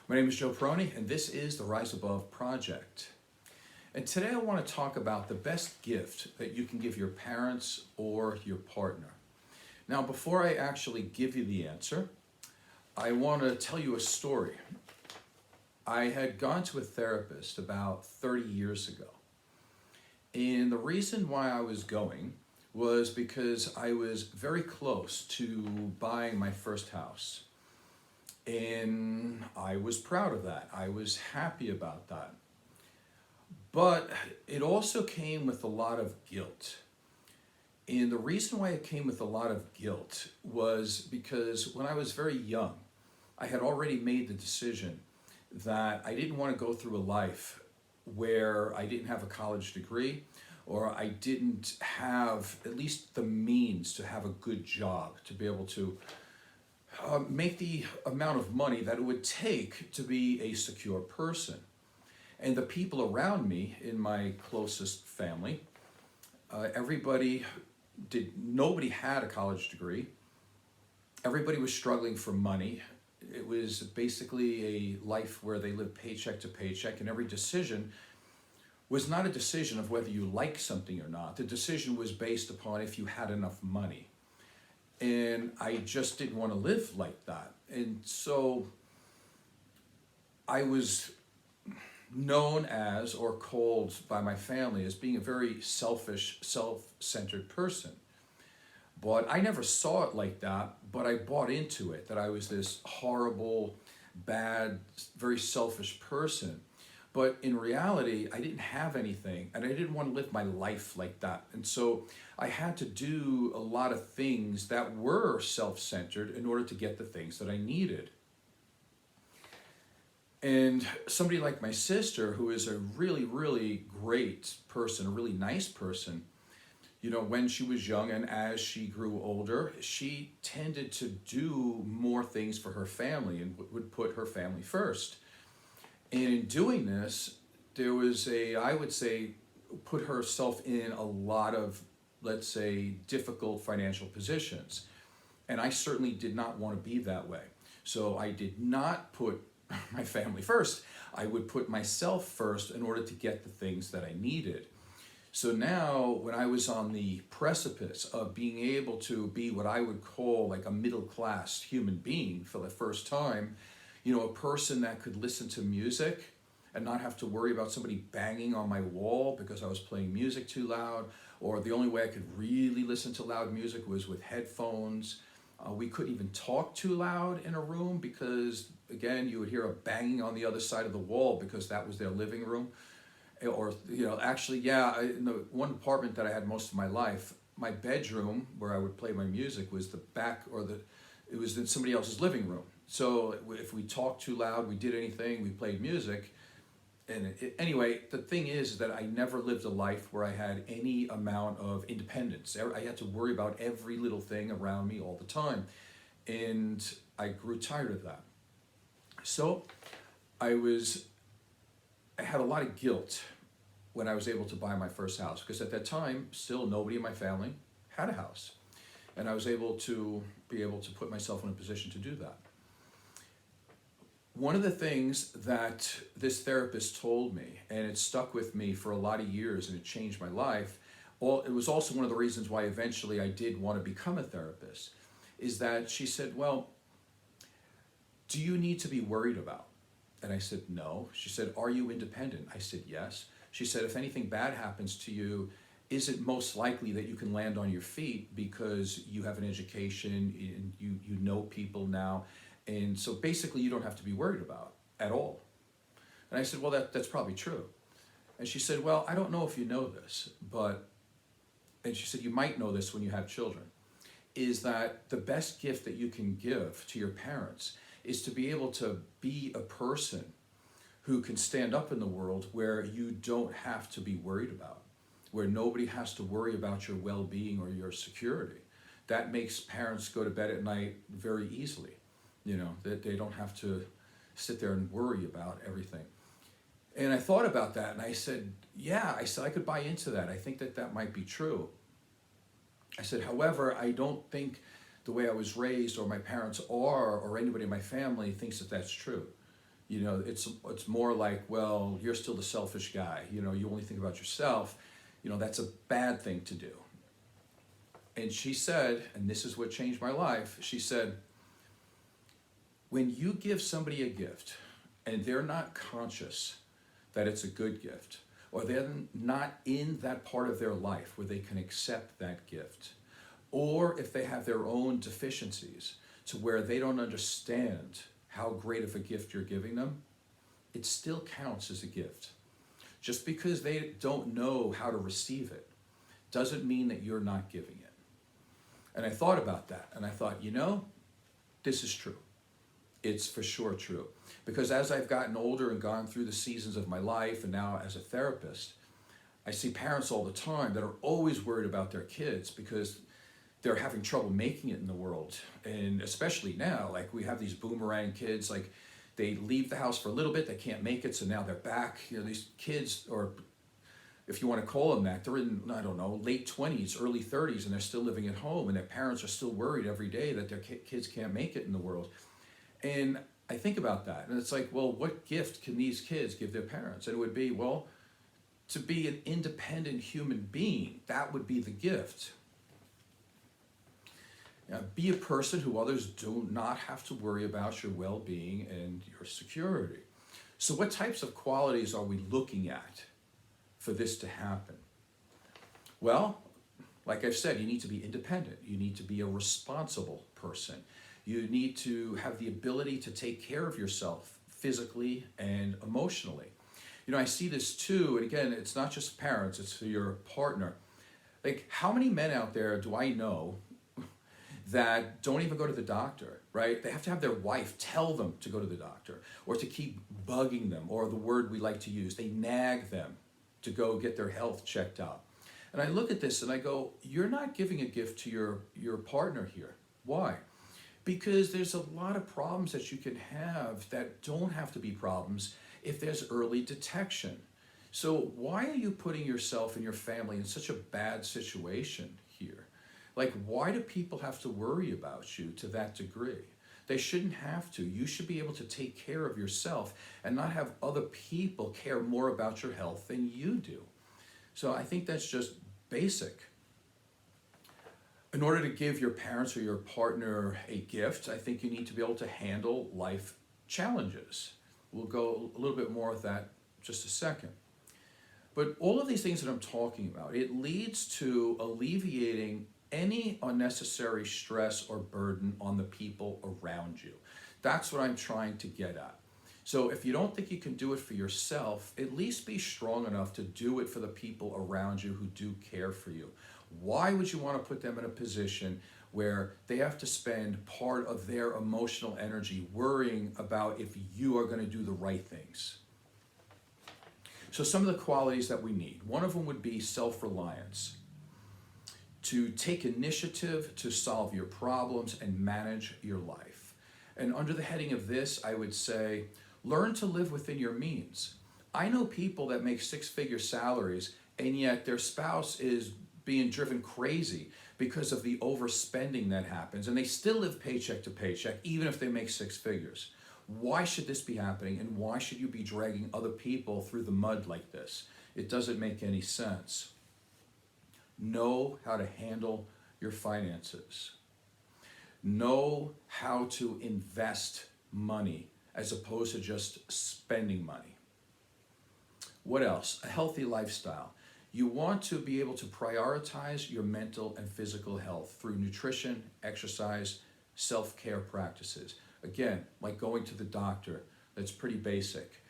My name is Joe Peroni, and this is the Rise Above Project. And today I want to talk about the best gift that you can give your parents or your partner. Now, before I actually give you the answer, I want to tell you a story. I had gone to a therapist about 30 years ago. And the reason why I was going was because I was very close to buying my first house. And I was proud of that. I was happy about that. But it also came with a lot of guilt. And the reason why it came with a lot of guilt was because when I was very young, I had already made the decision that I didn't want to go through a life where I didn't have a college degree or I didn't have at least the means to have a good job, to be able to make the amount of money that it would take to be a secure person. And the people around me in my closest family, nobody had a college degree. Everybody was struggling for money. It was basically a life where they lived paycheck to paycheck, and every decision was not a decision of whether you like something or not. The decision was based upon if you had enough money. And I just didn't want to live like that. And so I was known as, or called by my family as, being a very selfish, self-centered person. But I never saw it like that, but I bought into it, that I was this horrible, bad, very selfish person. But in reality, I didn't have anything, and I didn't want to live my life like that. And so I had to do a lot of things that were self-centered in order to get the things that I needed. And somebody like my sister, who is a really, really great person, a really nice person, when she was young and as she grew older, she tended to do more things for her family and would put her family first. And in doing this, there was I would say, put herself in a lot of, let's say, difficult financial positions. And I certainly did not want to be that way. So I did not put my family first. I would put myself first in order to get the things that I needed. So now, when I was on the precipice of being able to be what I would call like a middle-class human being for the first time, a person that could listen to music and not have to worry about somebody banging on my wall because I was playing music too loud, or the only way I could really listen to loud music was with headphones. We couldn't even talk too loud in a room because, again, you would hear a banging on the other side of the wall because that was their living room. Or, in the one apartment that I had most of my life, my bedroom where I would play my music was the back, it was in somebody else's living room. So if we talked too loud, we did anything, we played music. And anyway, the thing is that I never lived a life where I had any amount of independence. I had to worry about every little thing around me all the time. And I grew tired of that. So I had a lot of guilt when I was able to buy my first house, because at that time, still nobody in my family had a house. And I was able to put myself in a position to do that. One of the things that this therapist told me, and it stuck with me for a lot of years and it changed my life, it was also one of the reasons why eventually I did want to become a therapist, is that she said, well, do you need to be worried about? And I said, no. She said, are you independent? I said, yes. She said, if anything bad happens to you, is it most likely that you can land on your feet because you have an education and you know people now? And so basically you don't have to be worried about at all. And I said, well, that's probably true. And she said, well, I don't know if you know this, and she said, you might know this when you have children, is that the best gift that you can give to your parents is to be able to be a person who can stand up in the world where you don't have to be worried about, where nobody has to worry about your well-being or your security. That makes parents go to bed at night very easily, that they don't have to sit there and worry about everything. And I thought about that and I said, I could buy into that. I think that might be true. I said, however, I don't think the way I was raised or my parents are, or anybody in my family thinks that that's true. It's more like, well, you're still the selfish guy. You only think about yourself. That's a bad thing to do. And she said, and this is what changed my life, she said, when you give somebody a gift and they're not conscious that it's a good gift, or they're not in that part of their life where they can accept that gift, or if they have their own deficiencies to where they don't understand how great of a gift you're giving them, it still counts as a gift. Just because they don't know how to receive it doesn't mean that you're not giving it. And I thought about that, and I thought, this is true. It's for sure true. Because as I've gotten older and gone through the seasons of my life, and now as a therapist, I see parents all the time that are always worried about their kids because they're having trouble making it in the world. And especially now, like we have these boomerang kids, like they leave the house for a little bit, they can't make it, so now they're back. These kids, or if you want to call them that, they're in, I don't know, late 20s, early 30s, and they're still living at home, and their parents are still worried every day that their kids can't make it in the world. And I think about that, and it's like, well, what gift can these kids give their parents? And it would be, well, to be an independent human being, that would be the gift. Be a person who others do not have to worry about your well-being and your security. So what types of qualities are we looking at for this to happen? Well, like I've said, you need to be independent. You need to be a responsible person. You need to have the ability to take care of yourself physically and emotionally. I see this too, and again, it's not just parents, it's for your partner. Like, how many men out there do I know that don't even go to the doctor, right? They have to have their wife tell them to go to the doctor, or to keep bugging them, or the word we like to use, they nag them to go get their health checked out. And I look at this and I go, you're not giving a gift to your partner here. Why? Because there's a lot of problems that you can have that don't have to be problems if there's early detection. So why are you putting yourself and your family in such a bad situation here? Like, why do people have to worry about you to that degree? They shouldn't have to. You should be able to take care of yourself and not have other people care more about your health than you do. So I think that's just basic. In order to give your parents or your partner a gift, I think you need to be able to handle life challenges. We'll go a little bit more with that in just a second. But all of these things that I'm talking about, it leads to alleviating any unnecessary stress or burden on the people around you. That's what I'm trying to get at. So if you don't think you can do it for yourself, at least be strong enough to do it for the people around you who do care for you. Why would you want to put them in a position where they have to spend part of their emotional energy worrying about if you are going to do the right things? So some of the qualities that we need, one of them would be self-reliance. To take initiative to solve your problems and manage your life. And under the heading of this, I would say, learn to live within your means. I know people that make six-figure salaries, and yet their spouse is being driven crazy because of the overspending that happens, and they still live paycheck to paycheck, even if they make six figures. Why should this be happening, and why should you be dragging other people through the mud like this? It doesn't make any sense. Know how to handle your finances. Know how to invest money as opposed to just spending money. What else? A healthy lifestyle. You want to be able to prioritize your mental and physical health through nutrition, exercise, self-care practices. Again, like going to the doctor, that's pretty basic.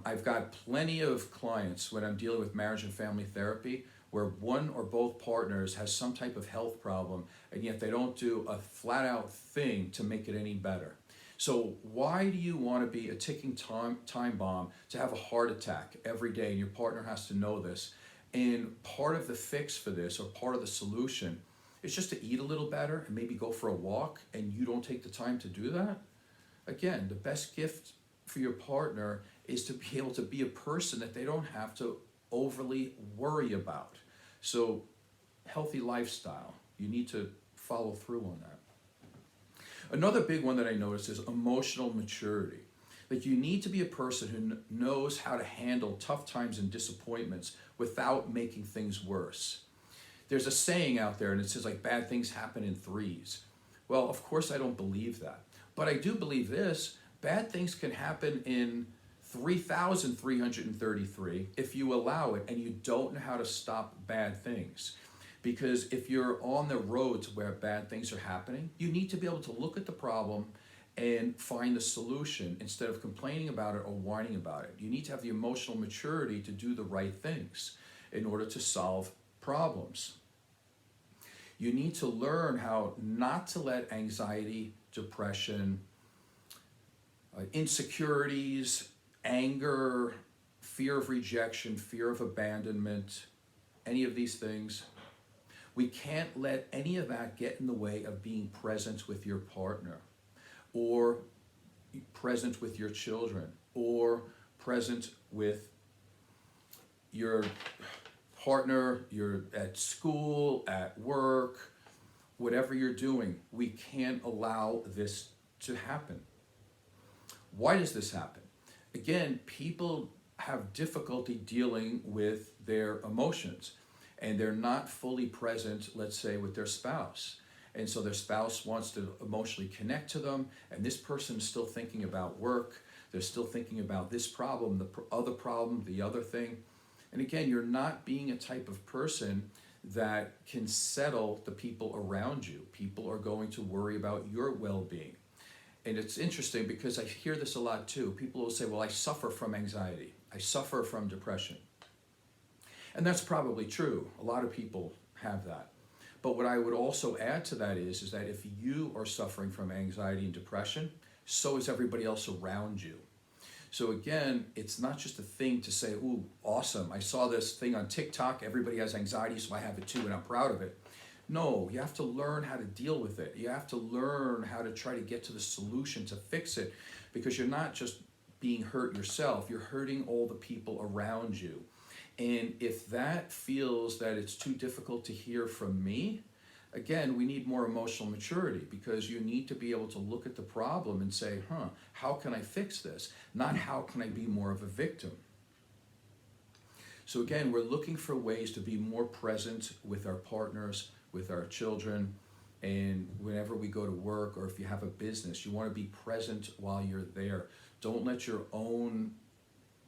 I've got plenty of clients when I'm dealing with marriage and family therapy where one or both partners has some type of health problem, and yet they don't do a flat-out thing to make it any better. So why do you want to be a ticking time bomb to have a heart attack every day, and your partner has to know this? And part of the fix for this, or part of the solution, is just to eat a little better and maybe go for a walk, and you don't take the time to do that? Again, the best gift for your partner is to be able to be a person that they don't have to overly worry about. So, healthy lifestyle, you need to follow through on that. Another big one that I noticed is emotional maturity. Like, you need to be a person who knows how to handle tough times and disappointments without making things worse. There's a saying out there, and it says, like, bad things happen in threes. Well, of course, I don't believe that. But I do believe this: bad things can happen in 3,333 if you allow it and you don't know how to stop bad things. Because if you're on the road to where bad things are happening, you need to be able to look at the problem and find the solution instead of complaining about it or whining about it. You need to have the emotional maturity to do the right things in order to solve problems. You need to learn how not to let anxiety, depression, insecurities, anger, fear of rejection, fear of abandonment, any of these things. We can't let any of that get in the way of being present with your partner, or present with your children, or present with your partner, you're at school, at work, whatever you're doing. We can't allow this to happen. Why does this happen? Again, people have difficulty dealing with their emotions, and they're not fully present, let's say, with their spouse. And so their spouse wants to emotionally connect to them, and this person is still thinking about work. They're still thinking about this problem, the other problem, the other thing. And again, you're not being a type of person that can settle the people around you. People are going to worry about your well-being. And it's interesting because I hear this a lot too. People will say, well, I suffer from anxiety. I suffer from depression. And that's probably true. A lot of people have that. But what I would also add to that is that if you are suffering from anxiety and depression, so is everybody else around you. So again, it's not just a thing to say, ooh, awesome, I saw this thing on TikTok, everybody has anxiety, so I have it too, and I'm proud of it. No, you have to learn how to deal with it. You have to learn how to try to get to the solution to fix it, because you're not just being hurt yourself, you're hurting all the people around you. And if that feels that it's too difficult to hear from me, again, we need more emotional maturity, because you need to be able to look at the problem and say, how can I fix this? Not how can I be more of a victim? So again, we're looking for ways to be more present with our partners, with our children, and whenever we go to work, or if you have a business, you want to be present while you're there. Don't let your own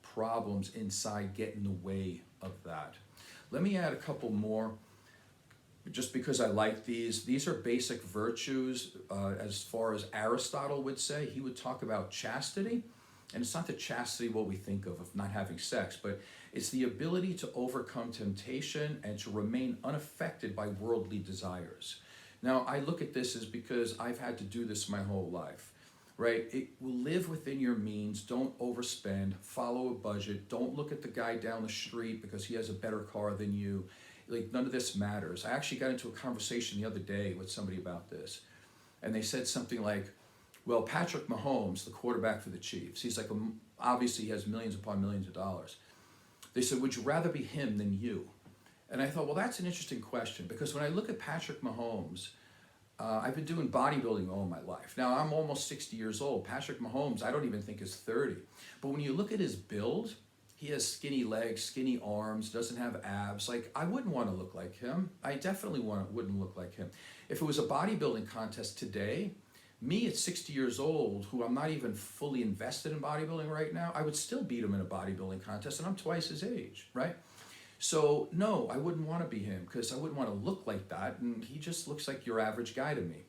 problems inside get in the way of that. Let me add a couple more, just because I like these. These are basic virtues as far as Aristotle would say. He would talk about chastity, and it's not the chastity what we think of not having sex, but it's the ability to overcome temptation and to remain unaffected by worldly desires. Now, I look at this as because I've had to do this my whole life, right? It will live within your means. Don't overspend. Follow a budget. Don't look at the guy down the street because he has a better car than you. Like, none of this matters. I actually got into a conversation the other day with somebody about this, and they said something like, well, Patrick Mahomes, the quarterback for the Chiefs, he's like, obviously he has millions upon millions of dollars. They said, would you rather be him than you? And I thought, well, that's an interesting question, because when I look at Patrick Mahomes, I've been doing bodybuilding all my life. Now, I'm almost 60 years old. Patrick Mahomes, I don't even think is 30. But when you look at his build, he has skinny legs, skinny arms, doesn't have abs. Like, I wouldn't want to look like him. I definitely wouldn't look like him. If it was a bodybuilding contest today, me at 60 years old, who I'm not even fully invested in bodybuilding right now, I would still beat him in a bodybuilding contest, and I'm twice his age, right? So no, I wouldn't want to be him, because I wouldn't want to look like that, and he just looks like your average guy to me.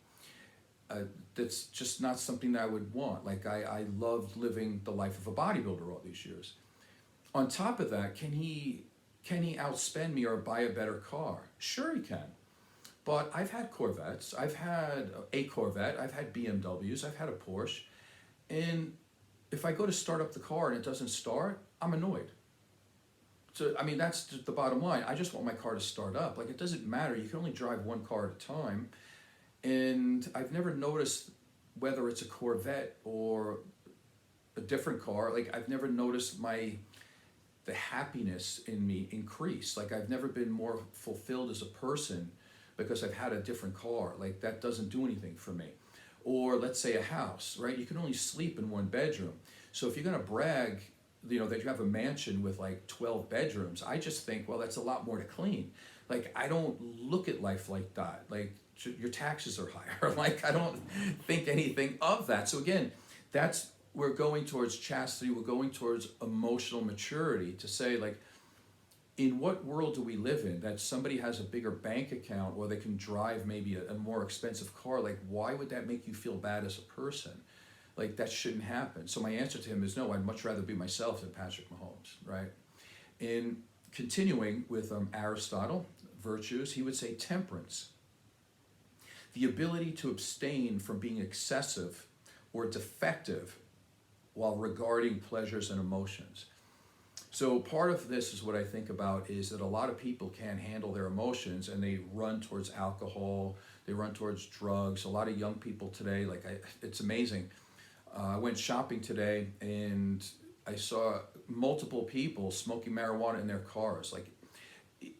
That's just not something that I would want. Like, I loved living the life of a bodybuilder all these years. On top of that, can he outspend me or buy a better car? Sure he can. But I've had Corvettes, I've had a Corvette, I've had BMWs, I've had a Porsche, and if I go to start up the car and it doesn't start, I'm annoyed. So, I mean, that's the bottom line. I just want my car to start up. Like, it doesn't matter. You can only drive one car at a time. And I've never noticed whether it's a Corvette or a different car. Like, I've never noticed the happiness in me increase. Like, I've never been more fulfilled as a person because I've had a different car. Like, that doesn't do anything for me. Or let's say a house, right? You can only sleep in one bedroom. So if you're going to brag, that you have a mansion with like 12 bedrooms, I just think, well, that's a lot more to clean. Like, I don't look at life like that. Like, your taxes are higher. Like, I don't think anything of that. So again, we're going towards chastity. We're going towards emotional maturity to say, like, in what world do we live in that somebody has a bigger bank account or they can drive maybe a more expensive car? Like, why would that make you feel bad as a person? Like, that shouldn't happen. So my answer to him is no, I'd much rather be myself than Patrick Mahomes, right? In continuing with Aristotle, virtues, he would say temperance, the ability to abstain from being excessive or defective while regarding pleasures and emotions. So part of this is what I think about is that a lot of people can't handle their emotions and they run towards alcohol, they run towards drugs. A lot of young people today, it's amazing. I went shopping today and I saw multiple people smoking marijuana in their cars. Like,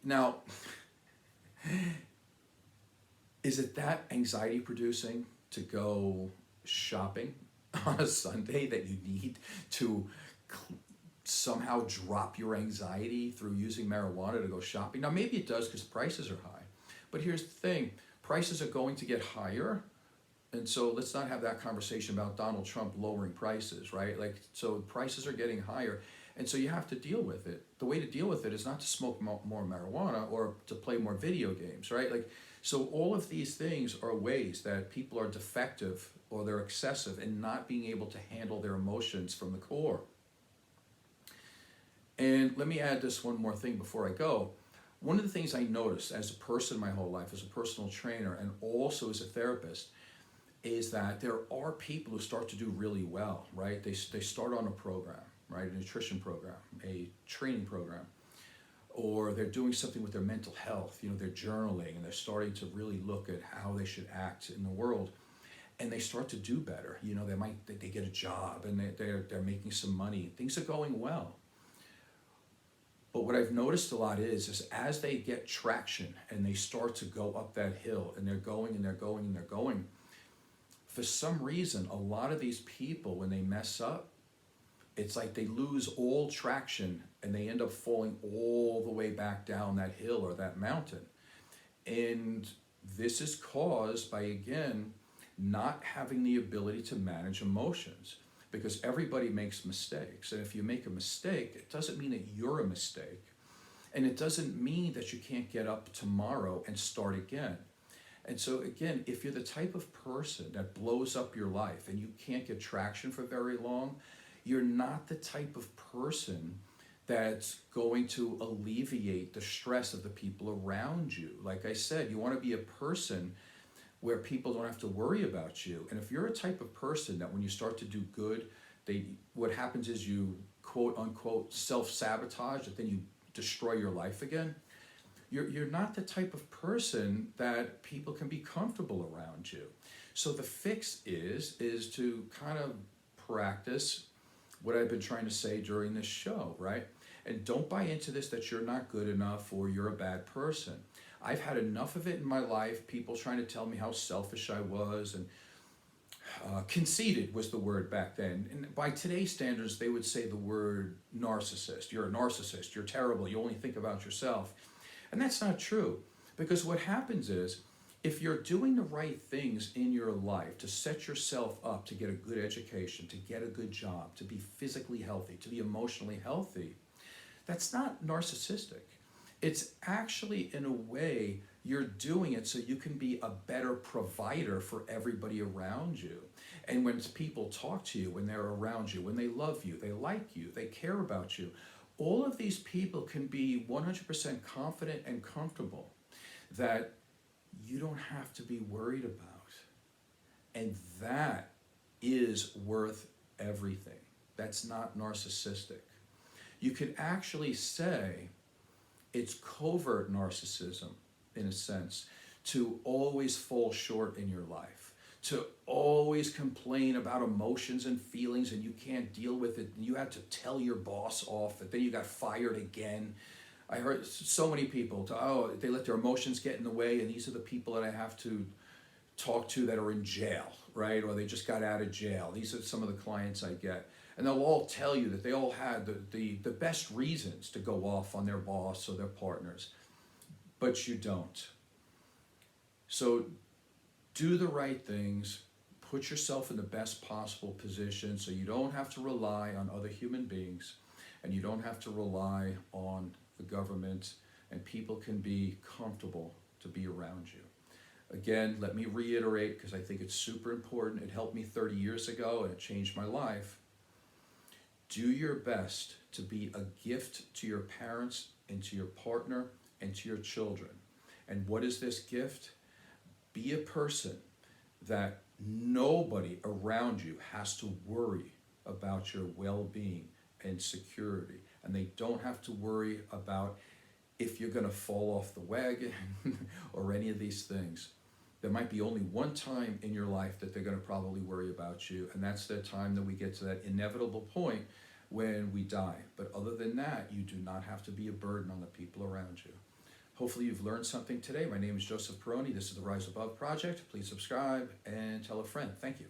now, is it that anxiety producing to go shopping on a Sunday that you need to somehow drop your anxiety through using marijuana to go shopping? Now, maybe it does because prices are high. But here's the thing, prices are going to get higher. And so let's not have that conversation about Donald Trump lowering prices, right? Like, so prices are getting higher. And so you have to deal with it. The way to deal with it is not to smoke more marijuana or to play more video games, right? Like, so all of these things are ways that people are defective or they're excessive in not being able to handle their emotions from the core. And let me add this one more thing before I go. One of the things I noticed as a person my whole life, as a personal trainer, and also as a therapist, is that there are people who start to do really well, right? They start on a program, right? A nutrition program, a training program, or they're doing something with their mental health. They're journaling and they're starting to really look at how they should act in the world, and they start to do better. They get a job and they're making some money. Things are going well. But what I've noticed a lot is as they get traction and they start to go up that hill and they're going and they're going and they're going, for some reason, a lot of these people, when they mess up, it's like they lose all traction and they end up falling all the way back down that hill or that mountain. And this is caused by, again, not having the ability to manage emotions. Because everybody makes mistakes. And if you make a mistake, it doesn't mean that you're a mistake. And it doesn't mean that you can't get up tomorrow and start again. And so again, if you're the type of person that blows up your life and you can't get traction for very long, you're not the type of person that's going to alleviate the stress of the people around you. Like I said, you want to be a person where people don't have to worry about you. And if you're a type of person that when you start to do good, what happens is you quote unquote self-sabotage, that then you destroy your life again, you're not the type of person that people can be comfortable around you. So the fix is to kind of practice what I've been trying to say during this show, right? And don't buy into this that you're not good enough or you're a bad person. I've had enough of it in my life, people trying to tell me how selfish I was, and conceited was the word back then. And by today's standards, they would say the word narcissist. You're a narcissist, you're terrible, you only think about yourself. And that's not true, because what happens is, if you're doing the right things in your life to set yourself up to get a good education, to get a good job, to be physically healthy, to be emotionally healthy, that's not narcissistic. It's actually, in a way, you're doing it so you can be a better provider for everybody around you. And when people talk to you, when they're around you, when they love you, they like you, they care about you, all of these people can be 100% confident and comfortable that you don't have to be worried about. And that is worth everything. That's not narcissistic. You could actually say it's covert narcissism, in a sense, to always fall short in your life, to always complain about emotions and feelings and you can't deal with it. You had to tell your boss off, and then you got fired again. I heard so many people, they let their emotions get in the way, and these are the people that I have to talk to that are in jail, right? Or they just got out of jail. These are some of the clients I get. And they'll all tell you that they all had the best reasons to go off on their boss or their partners, but you don't. So do the right things, put yourself in the best possible position so you don't have to rely on other human beings and you don't have to rely on the government, and people can be comfortable to be around you. Again, let me reiterate, because I think it's super important. It helped me 30 years ago and it changed my life. Do your best to be a gift to your parents and to your partner and to your children. And what is this gift? Be a person that nobody around you has to worry about your well-being and security. And they don't have to worry about if you're going to fall off the wagon or any of these things. There might be only one time in your life that they're going to probably worry about you, and that's the time that we get to that inevitable point when we die. But other than that, you do not have to be a burden on the people around you. Hopefully you've learned something today. My name is Joseph Peroni. This is the Rise Above Project. Please subscribe and tell a friend. Thank you.